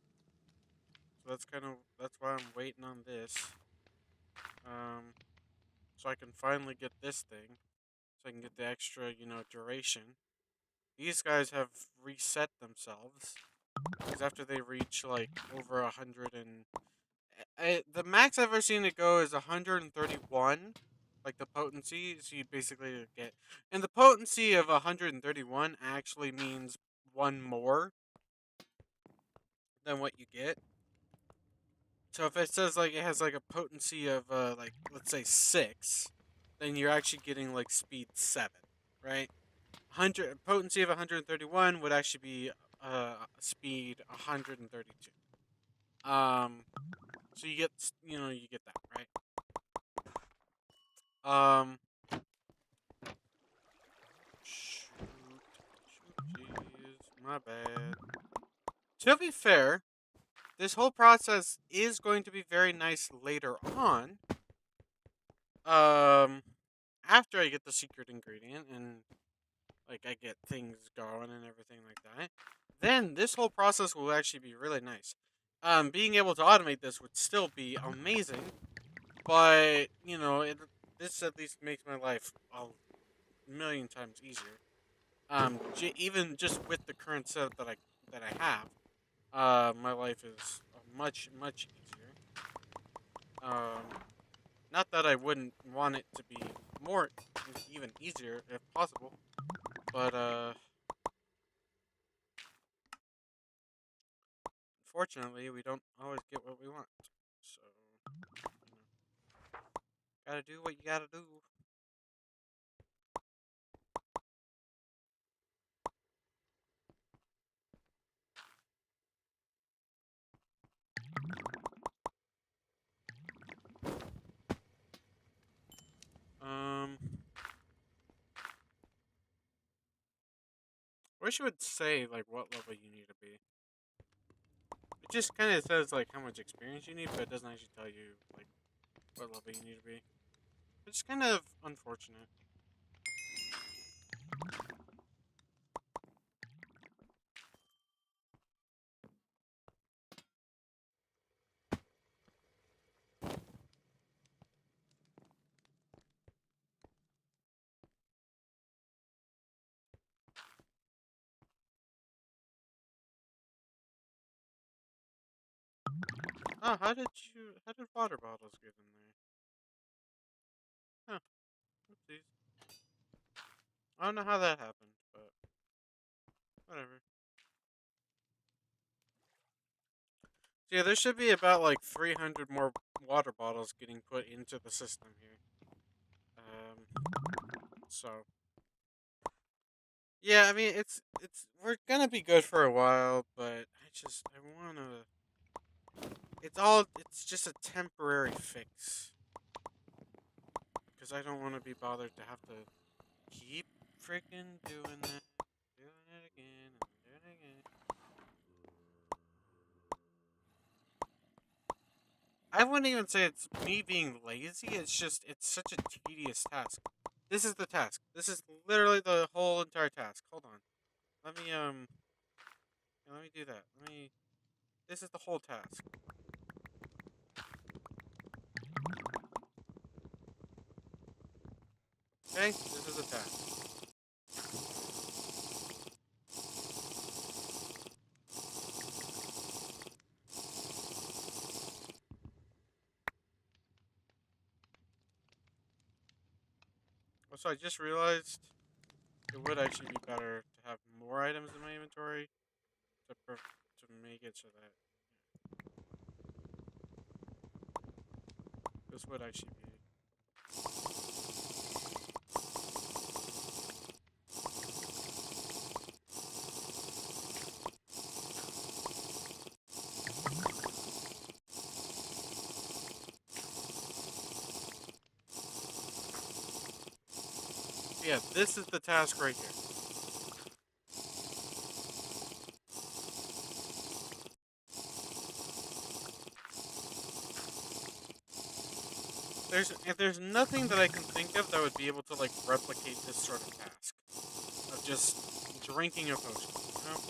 so that's why I'm waiting on this. Um, so I can finally get this thing, so I can get the extra duration. These guys have reset themselves because after they reach like over 100 and the max I've ever seen it go is 131, like the potency. So you basically get, and the potency of 131 actually means one more than what you get. So if it says like it has like a potency of like let's say 6, then you're actually getting like speed 7, right? 100 potency of 131 would actually be speed 132. So you get that, right? Um shoot, jeez, my bad. To be fair, this whole process is going to be very nice later on. Um After I get the secret ingredient and like I get things going and everything like that, then this whole process will actually be really nice. Being able to automate this would still be amazing, but this at least makes my life a million times easier. Even just with the current setup that I have, my life is much easier. Um, Not that I wouldn't want it to be more even easier if possible, but unfortunately, we don't always get what we want. So, gotta do what you gotta do. Um, I wish it would say like what level you need to be. It just kind of says like how much experience you need, but it doesn't actually tell you like what level you need to be. It's kind of unfortunate. Oh, how did water bottles get in there? Huh, oopsies. I don't know how that happened, but whatever. So yeah, there should be about like 300 more water bottles getting put into the system here. So yeah, I mean it's we're gonna be good for a while, but I wanna. It's just a temporary fix because I don't want to be bothered to have to keep freaking doing it again, and doing it again. I wouldn't even say it's me being lazy. It's just it's such a tedious task. This is the task. This is literally the whole entire task. Hold on. Let me yeah, let me do that. Let me. This is the whole task. Okay, this is the task. Also, I just realized it would actually be better to have more items in my inventory to make it so that this would actually be. Yeah, this is the task right here. There's nothing that I can think of that would be able to like replicate this sort of task of just drinking a potion. You know?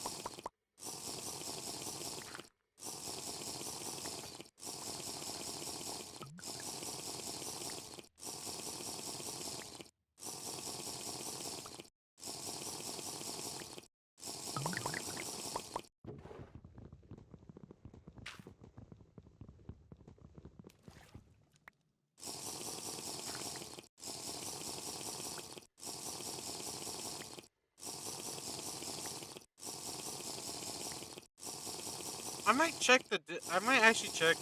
I might actually check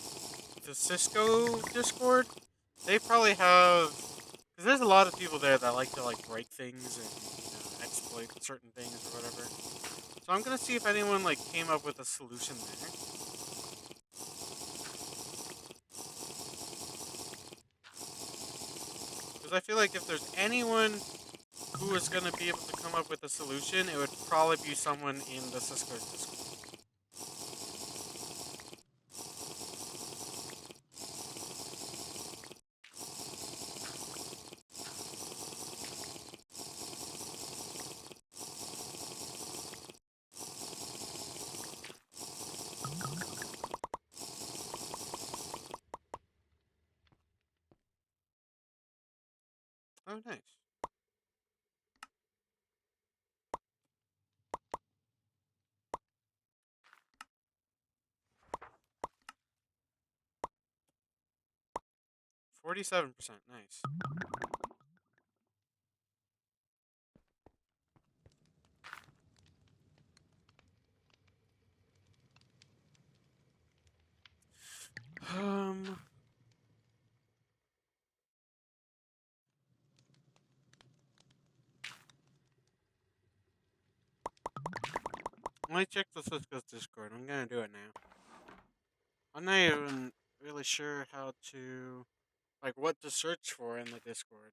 the Cisco Discord. They probably have because there's a lot of people there that like to like break things and exploit certain things or whatever. So I'm gonna see if anyone like came up with a solution there. Because I feel like if there's anyone who is gonna be able to come up with a solution, it would probably be someone in the Cisco Discord. Oh, nice. 47%. Nice. Um, let me check the Cisco's Discord. I'm gonna do it now. I'm not even really sure how to, like, what to search for in the Discord.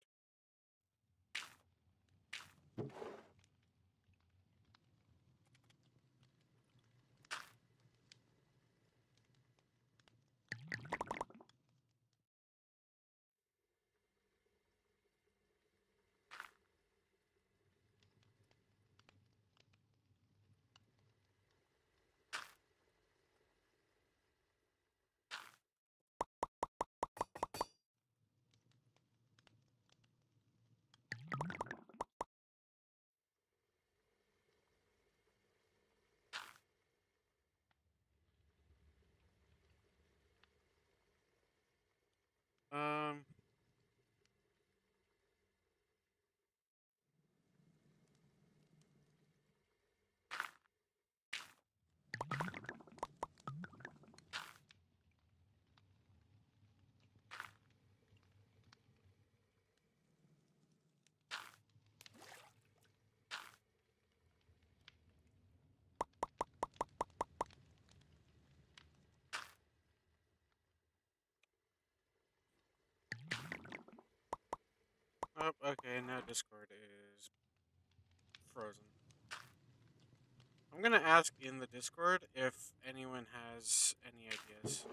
Um, Oh, okay, now Discord is frozen. I'm gonna ask in the Discord if anyone has any ideas.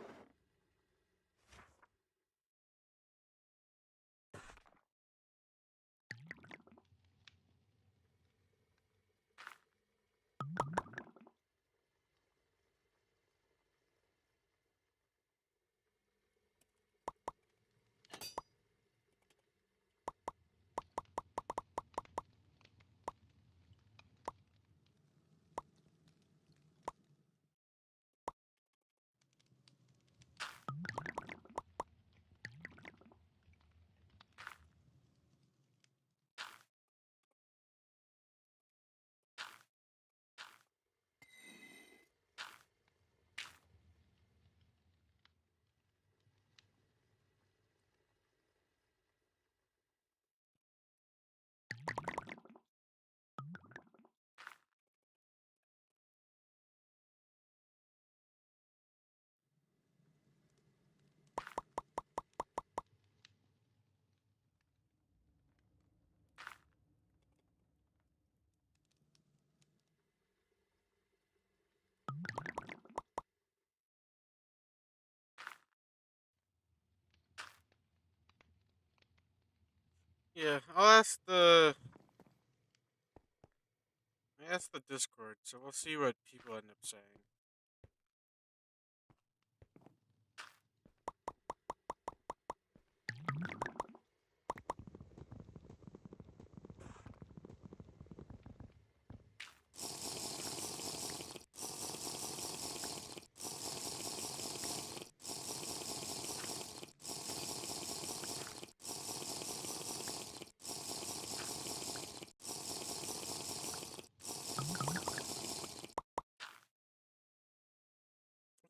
Yeah, I asked the Discord, so we'll see what people end up saying.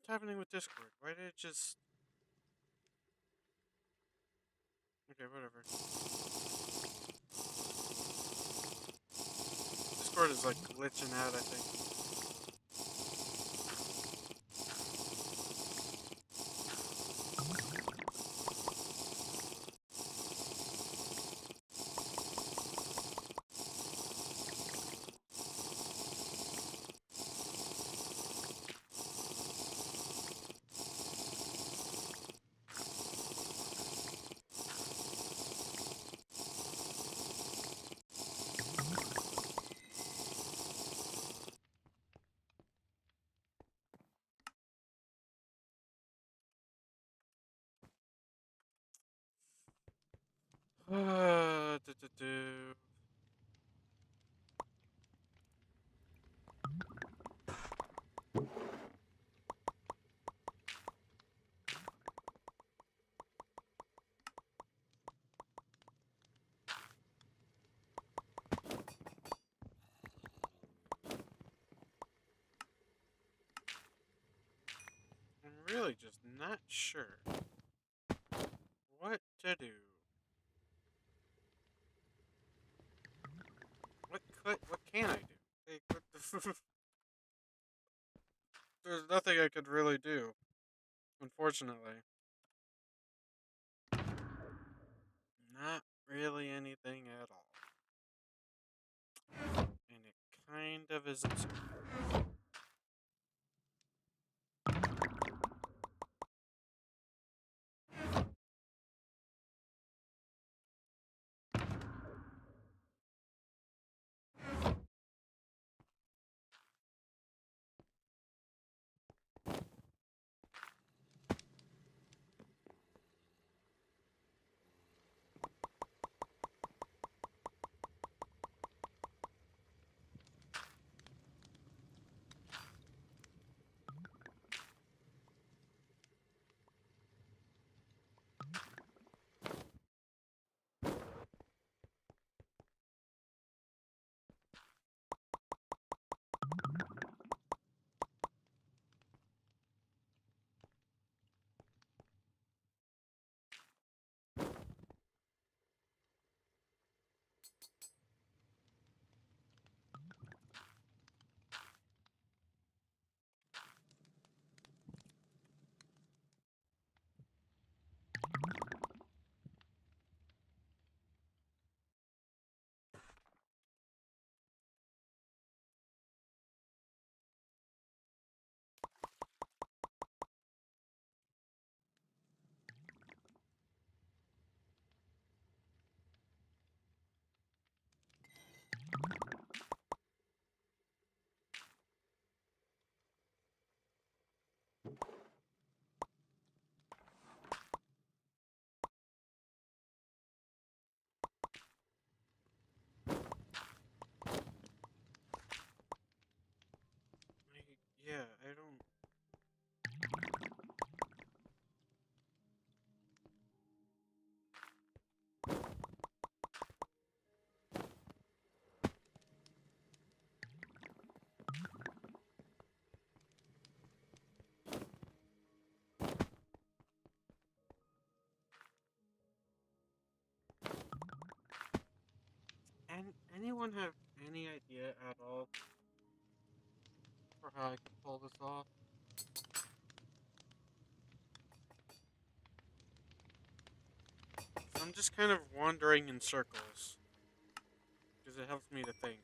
What's happening with Discord? Why did it just? Okay, whatever. Discord is like glitching out, I think. Do. I'm really just not sure what to do. What can I do? Like, what the There's nothing I could really do, unfortunately. Not really anything at all. And it kind of is absurd. anyone have any idea at all for how I could pull this off? I'm just kind of wandering in circles because it helps me to think.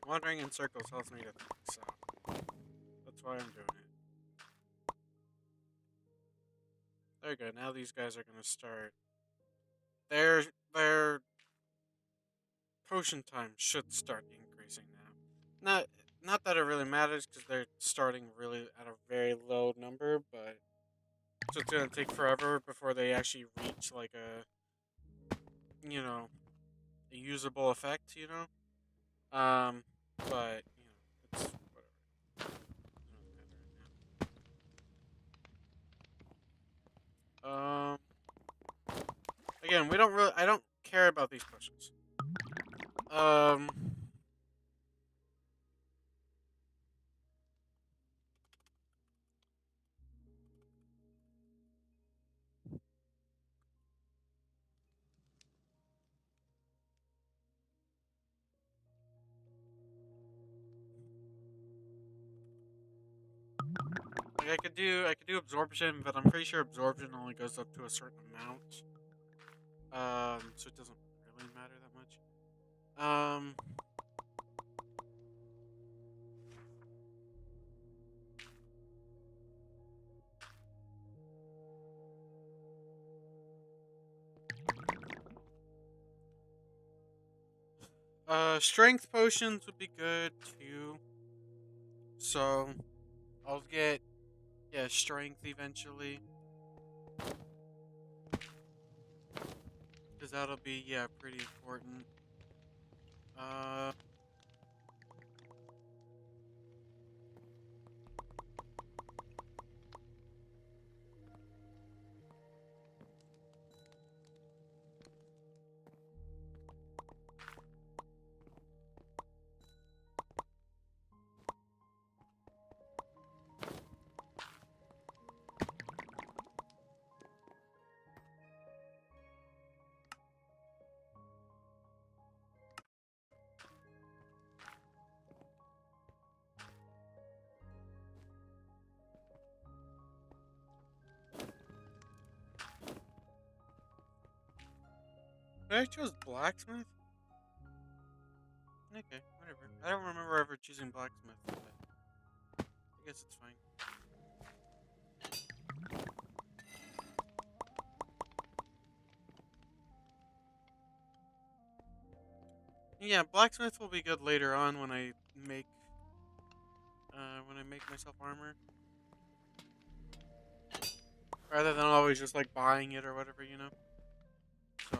Wandering in circles helps me to think, so that's why I'm doing it. There you go. Now these guys are gonna start. Their potion time should start increasing now. Not not that it really matters because they're starting really at a very low number, but so it's gonna take forever before they actually reach like you know a usable effect. But it's whatever. It doesn't matter right now. Again, we don't really. I don't care about these potions. Um, like I could do absorption, but I'm pretty sure absorption only goes up to a certain amount. So it doesn't really matter that much. Um, strength potions would be good too. So I'll get strength eventually because that'll be pretty important. Uh, I chose blacksmith. Okay, whatever. I don't remember ever choosing blacksmith, but I guess it's fine. Yeah, blacksmith will be good later on when I make myself armor, rather than always just like buying it or whatever. So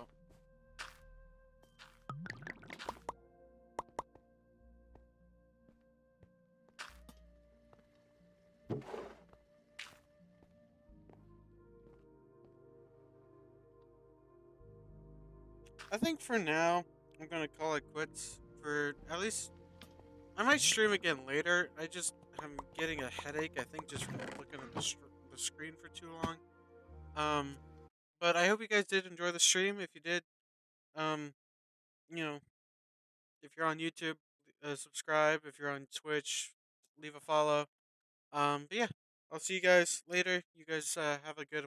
I think for now I'm gonna call it quits. For at least I might stream again later. I'm getting a headache. I think just from looking at the screen for too long. Um, but I hope you guys did enjoy the stream. If you did, um, you know, if you're on YouTube, subscribe. If you're on Twitch, leave a follow. But yeah, I'll see you guys later. You guys have a good